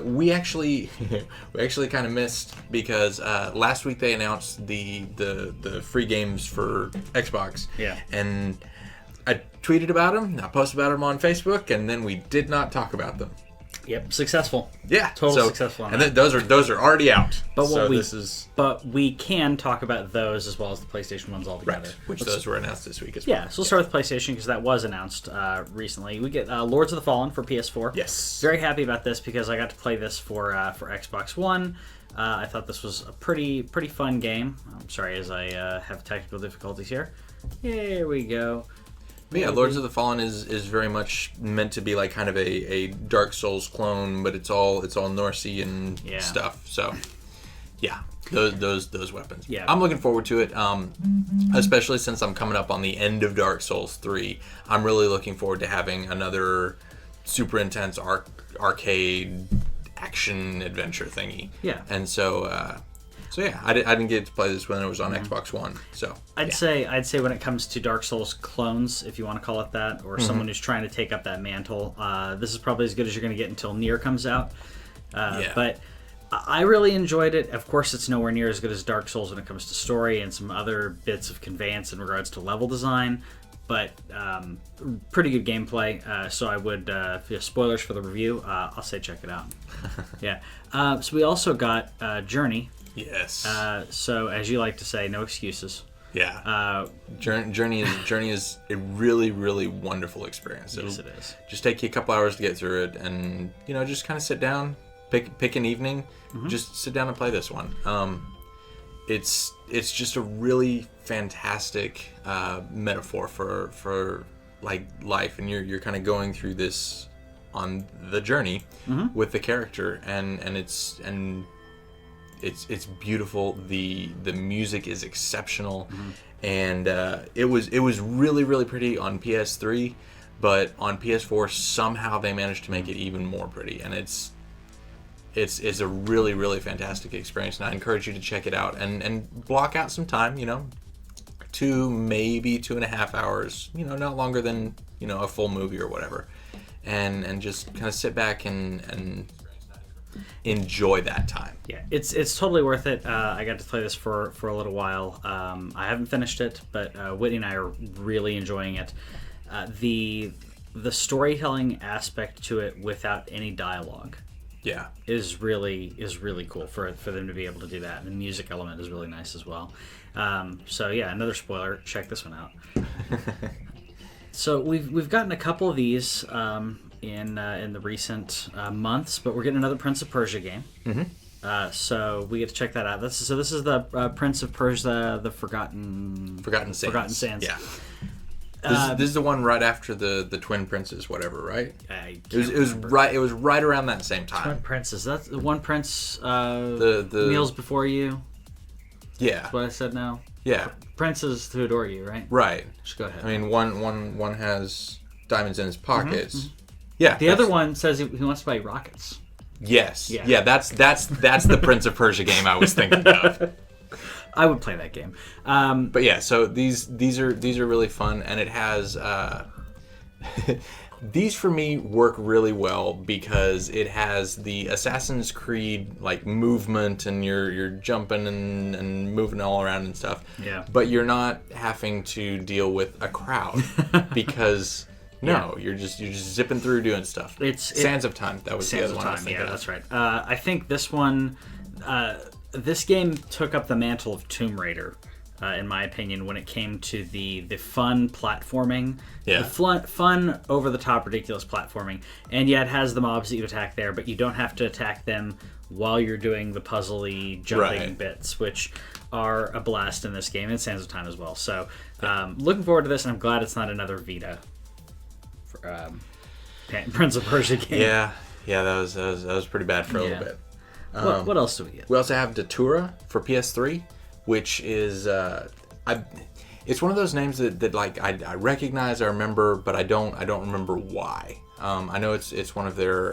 we actually kind of missed because last week they announced the free games for Xbox. Yeah. And I tweeted about them, I posted about them on Facebook, and then we did not talk about them. Yep, successful. Yeah, totally successful. On and that. Those are already out. But we can talk about those as well as the PlayStation ones altogether. Right, which those were announced this week as well. Yeah, so we'll start with PlayStation because that was announced recently. We get Lords of the Fallen for PS4. Yes. Very happy about this because I got to play this for Xbox One. I thought this was a pretty fun game. I'm sorry as I have technical difficulties here. Here we go. But yeah, Lords of the Fallen is very much meant to be like kind of a Dark Souls clone, but it's all Norsey and stuff. So yeah, those weapons. Yeah, I'm looking forward to it. Especially since I'm coming up on the end of Dark Souls 3. I'm really looking forward to having another super intense arcade action adventure thingy. Yeah, and so. So yeah, I didn't get to play this when it was on Xbox One. So I'd say when it comes to Dark Souls clones, if you want to call it that, or someone who's trying to take up that mantle, this is probably as good as you're going to get until Nier comes out. But I really enjoyed it. Of course, it's nowhere near as good as Dark Souls when it comes to story and some other bits of conveyance in regards to level design. But pretty good gameplay. So I would, spoilers for the review, I'll say check it out. Yeah. So we also got Journey. Yes. So, as you like to say, no excuses. Yeah. Journey is a really, really wonderful experience. Yes, it is. Just take you a couple hours to get through it, and just kind of sit down, pick an evening, just sit down and play this one. It's just a really fantastic metaphor for like life, and you're kind of going through this on the journey with the character, and it's beautiful. The music is exceptional, and it was really, really pretty on PS3, but on PS4 somehow they managed to make it even more pretty, and it's a really, really fantastic experience, and I encourage you to check it out and block out some time, 2, maybe 2.5 hours, not longer than a full movie or whatever, and just kind of sit back and enjoy that time. Yeah, it's totally worth it. I got to play this for a little while. I haven't finished it, but Whitney and I are really enjoying it. The storytelling aspect to it without any dialogue, is really cool for them to be able to do that. And the music element is really nice as well. So yeah, another spoiler. Check this one out. So we've gotten a couple of these. In the recent months, but we're getting another Prince of Persia game. So we get to check that out. This is the Prince of Persia, the Forgotten Sands. Yeah. This is the one right after the Twin Princes, whatever, right? It was right around that same time. Twin Princes. That's the one prince. The kneels before you. Yeah. That's what I said now. Yeah. Princes who adore you, right? Right. Just go ahead. I mean, one has diamonds in his pockets. Yeah. The other one says he wants to buy rockets. Yes. Yeah. That's the Prince of Persia game I was thinking of. I would play that game. But yeah, so these are really fun, and it has these for me work really well because it has the Assassin's Creed like movement, and you're jumping and moving all around and stuff. Yeah. But you're not having to deal with a crowd because. No, you're just zipping through doing stuff. Sands of Time. That was the other one I was thinking of. That's right. I think this one, this game took up the mantle of Tomb Raider, in my opinion, when it came to the fun platforming, the fun over the top ridiculous platforming, and yeah, it has the mobs that you attack there, but you don't have to attack them while you're doing the puzzly jumping bits, which are a blast in this game, and Sands of Time as well. So, looking forward to this, and I'm glad it's not another Vita. Prince of Persia game. Yeah, that was pretty bad for a little bit. What else do we get? We also have Datura for PS3, which is it's one of those names that like I recognize, I remember, but I don't remember why. I know it's one of their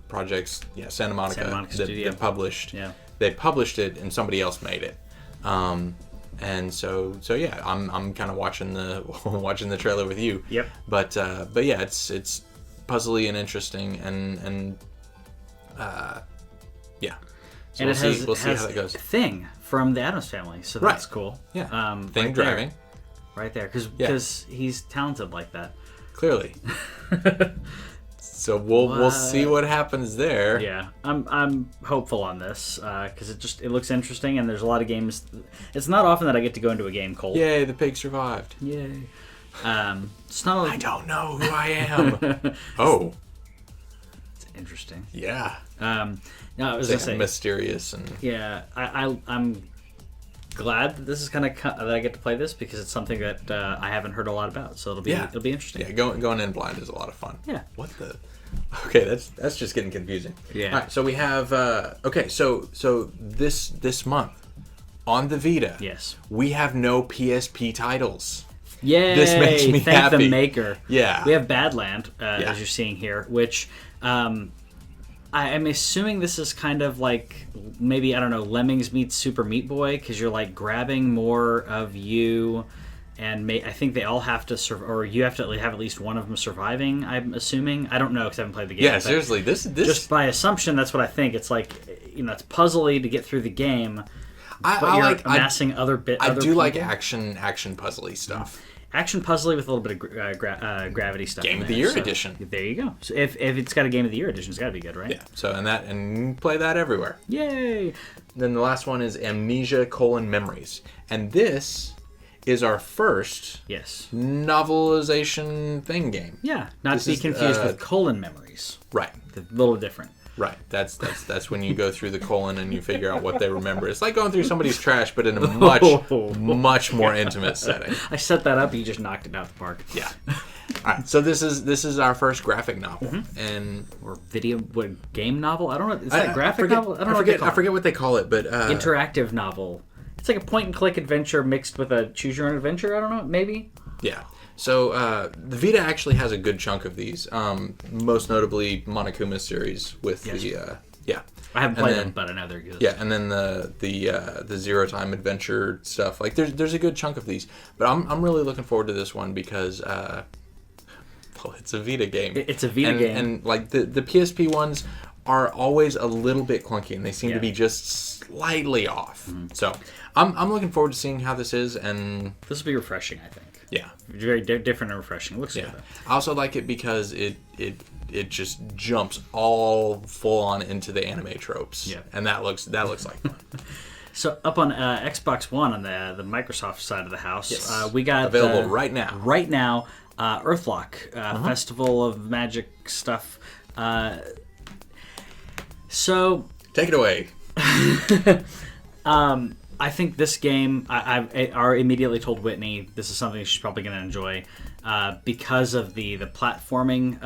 projects. Yeah, Santa Monica that published. Yeah, they published it and somebody else made it. And so yeah, I'm kind of watching the trailer with you. Yep. But yeah, it's puzzly and interesting, and yeah. So And we'll see how that goes. Thing from the Addams Family, so that's cool. Yeah. Thing right driving. Right there, because he's talented like that. Clearly. So we'll see what happens there. Yeah, I'm hopeful on this because it looks interesting, and there's a lot of games. It's not often that I get to go into a game cold. Yay, the pig survived. Yay. It's not. I don't know who I am. Oh. It's interesting. Yeah. No, I was It's gonna say mysterious and yeah. I'm glad that this is kind of that I get to play this because it's something that I haven't heard a lot about. So it'll be interesting. Yeah, going in blind is a lot of fun. Yeah. What the? Okay, that's just getting confusing. Yeah. All right, so we have so this month on the Vita. Yes. We have no PSP titles. Yay! This makes me Thank happy. the maker. Yeah. We have Badland, as you're seeing here, which I'm assuming this is kind of like maybe, I don't know, Lemmings meets Super Meat Boy, because you're like grabbing more of you, and I think they all have to or you have to have at least one of them surviving, I'm assuming. I don't know because I haven't played the game. Yeah, seriously, this just by assumption, that's what I think. It's like, it's puzzly to get through the game, but you're amassing other bits. I do like action puzzly stuff. Action puzzly with a little bit of gravity stuff. Game of the Year edition. There you go. So if it's got a Game of the Year edition, it's got to be good, right? Yeah. So and play that everywhere. Yay! Then the last one is Amnesia: Memories, and this is our first novelization thing game. Yeah, not to be confused with colon memories. Right. A little different. Right. That's when you go through the colon and you figure out what they remember. It's like going through somebody's trash, but in a much more intimate setting. I set that up. You just knocked it out the park. Yeah. All right. So this is our first graphic novel, and or game novel. I don't know. Is that graphic novel? I don't know. I forget what they call it, but interactive novel. It's like a point and click adventure mixed with a choose your own adventure. I don't know. Maybe. Yeah. So the Vita actually has a good chunk of these. Most notably, Monokuma's series with the I haven't played them, but I know they're good. Yeah, and then the Zero Time Adventure stuff. Like there's a good chunk of these, but I'm really looking forward to this one because it's a Vita game. It's a Vita game, and like the PSP ones are always a little bit clunky, and they seem to be just slightly off. So I'm looking forward to seeing how this is, and this will be refreshing, I think. Yeah, very different and refreshing. It looks good. I also like it because it just jumps all full on into the anime tropes. Yeah, and that looks like fun. So up on Xbox One on the Microsoft side of the house, we got available right now. Right now, Earthlock, Festival of Magic stuff. So take it away. I think this game, I immediately told Whitney this is something she's probably going to enjoy because of the platforming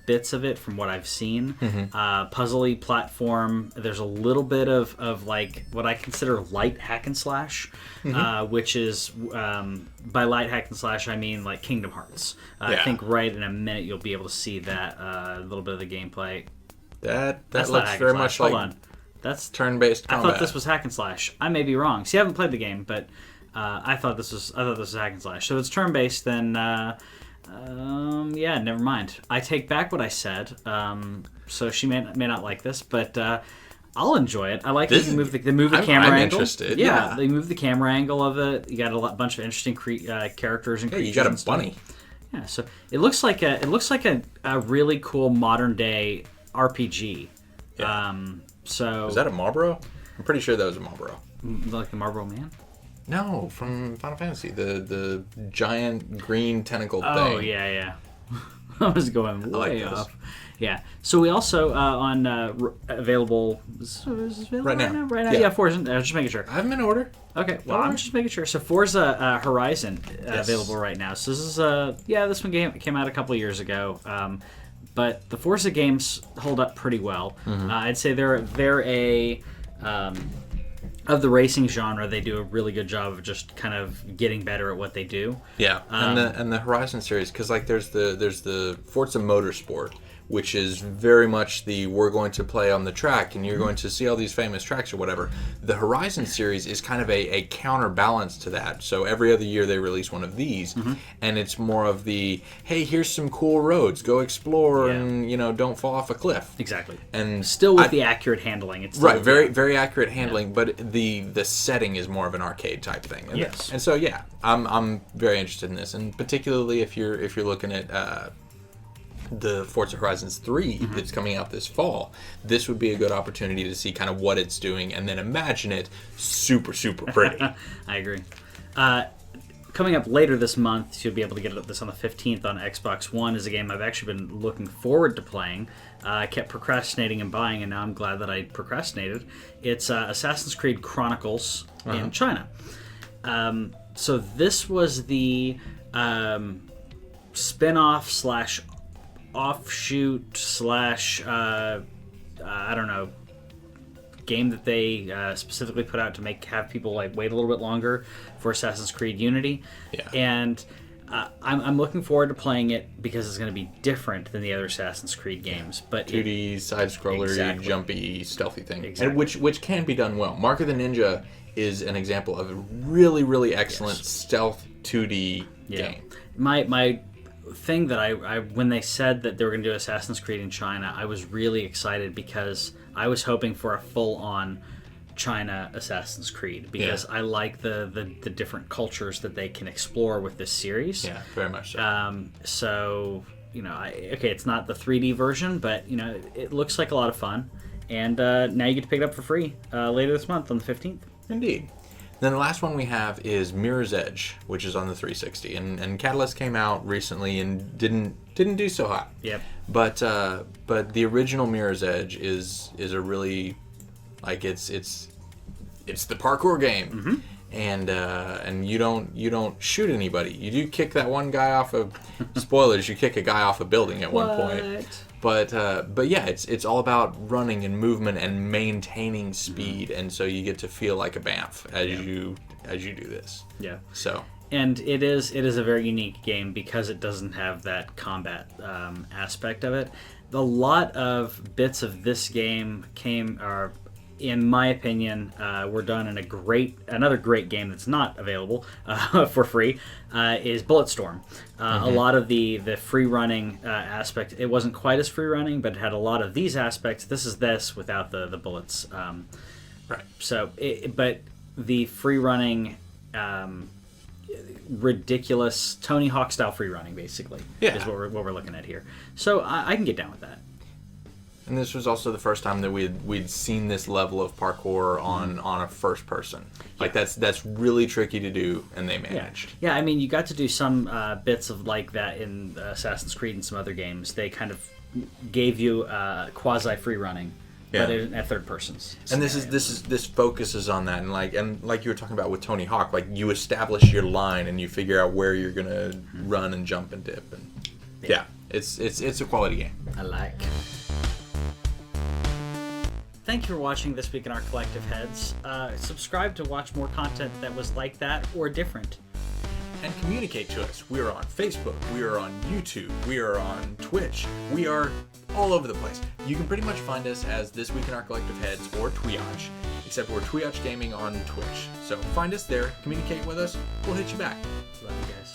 bits of it from what I've seen. Puzzly platform. There's a little bit of like what I consider light hack and slash, which is by light hack and slash I mean like Kingdom Hearts. I think right in a minute you'll be able to see that a little bit of the gameplay. That looks very much like. Hold on. That's turn-based combat. I thought this was hack and slash. I may be wrong. See, I haven't played the game, but I thought this was hack and slash. So if it's turn-based, then never mind. I take back what I said. So she may not like this, but I'll enjoy it. I like that you move the camera angle. I'm interested. Yeah, they move the camera angle of it. You got a bunch of interesting characters and creatures. You got a bunny. Yeah, so it looks like a really cool modern day RPG. Yeah. So is that a Marlboro? I'm pretty sure that was a Marlboro. Like the Marlboro Man? No, from Final Fantasy, the giant green tentacle thing. Oh yeah. I was going way off. Yeah. So we also on available. Is available right now. Right now. Yeah, Forza. Just making sure. I have them in order. Okay. Well, I'm just making sure. So Forza Horizon available right now. So this is this one came out a couple years ago. But the Forza games hold up pretty well. I'd say they're a of the racing genre. They do a really good job of just kind of getting better at what they do. Yeah, and the Horizon series, because like there's the Forza Motorsport, which is very much the we're going to play on the track and you're going to see all these famous tracks or whatever. The Horizon series is kind of a counterbalance to that. So every other year they release one of these, and it's more of the, hey, here's some cool roads, go explore and, don't fall off a cliff. Exactly. And still with the accurate handling. It's still, right, very very accurate handling, but the setting is more of an arcade type thing. And, yes. And so yeah, I'm very interested in this, and particularly if you're looking at the Forza Horizons 3 that's coming out this fall, this would be a good opportunity to see kind of what it's doing, and then imagine it super pretty. I agree. Coming up later this month, you'll be able to get this on the 15th on Xbox One, is a game I've actually been looking forward to playing. I kept procrastinating and buying, and now I'm glad that I procrastinated. It's Assassin's Creed Chronicles in China. So this was the spin-off slash offshoot slash I don't know, game that they specifically put out to have people like wait a little bit longer for Assassin's Creed Unity. Yeah. And I'm looking forward to playing it because it's going to be different than the other Assassin's Creed games. But 2D side-scroller, Exactly. jumpy, stealthy thing, Exactly. and which can be done well. Mark of the Ninja is an example of a really excellent stealth 2D game. My thing that I when they said that they were going to do Assassin's Creed in China, I was really excited because I was hoping for a full-on China Assassin's Creed, because I like the different cultures that they can explore with this series. Yeah, very much so. So it's not the 3D version, but it looks like a lot of fun, and now you get to pick it up for free later this month on the 15th. Indeed. Then the last one we have is Mirror's Edge, which is on the 360, and Catalyst came out recently and didn't do so hot. Yep. But the original Mirror's Edge is a really, like, it's the parkour game, and you don't shoot anybody. You do kick that one guy off of spoilers. You kick a guy off a building at one point. But yeah, it's all about running and movement and maintaining speed, and so you get to feel like a Banff as you do this. Yeah. So. And it is a very unique game because it doesn't have that combat aspect of it. A lot of bits of this game in my opinion, were done in another great game that's not available for free, is Bulletstorm. A lot of the free running aspect, it wasn't quite as free running, but it had a lot of these aspects. This is this without the bullets. Right. So, but the free running, ridiculous Tony Hawk style free running, basically, is what we're looking at here. So I can get down with that. And this was also the first time that we'd seen this level of parkour on a first person. Like that's really tricky to do, and they managed. Yeah, I mean, you got to do some bits of like that in Assassin's Creed and some other games. They kind of gave you quasi free running, but at third persons. And this focuses on that, and like you were talking about with Tony Hawk, like you establish your line and you figure out where you're gonna run and jump and dip, and it's a quality game. I like. Thank you for watching This Week in Our Collective Heads. Subscribe to watch more content that was like that or different. And communicate to us. We are on Facebook. We are on YouTube. We are on Twitch. We are all over the place. You can pretty much find us as This Week in Our Collective Heads or TWIOCH, except we're TWIOCH Gaming on Twitch. So find us there. Communicate with us. We'll hit you back. Love you guys.